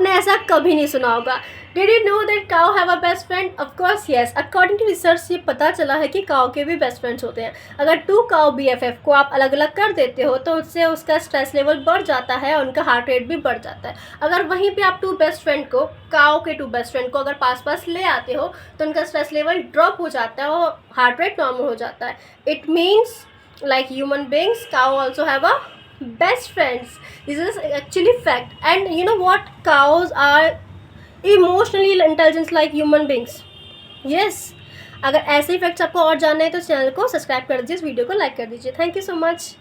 आपने ऐसा कभी नहीं सुना होगा। Did you know that cow have a best friend? Of course yes. According to research ये पता चला है कि काउ के भी बेस्ट फ्रेंड्स होते हैं। अगर 2 काउ BFF को आप अलग अलग कर देते हो तो उससे उसका स्ट्रेस लेवल बढ़ जाता है और उनका हार्ट रेट भी बढ़ जाता है। अगर वहीं पे आप 2 बेस्ट फ्रेंड को, काउ के 2 बेस्ट फ्रेंड को अगर पास पास ले आते हो तो उनका स्ट्रेस लेवल ड्रॉप हो जाता है और हार्ट रेट नॉर्मल हो जाता है। It means like human beings, cow also have a best friends. This is actually fact. And you know what, cows are emotionally intelligent like human beings. Yes. अगर ऐसे ही facts आपको और जानना है तो चैनल को सब्सक्राइब कर दीजिए, इस वीडियो को लाइक कर दीजिए। Thank you so much.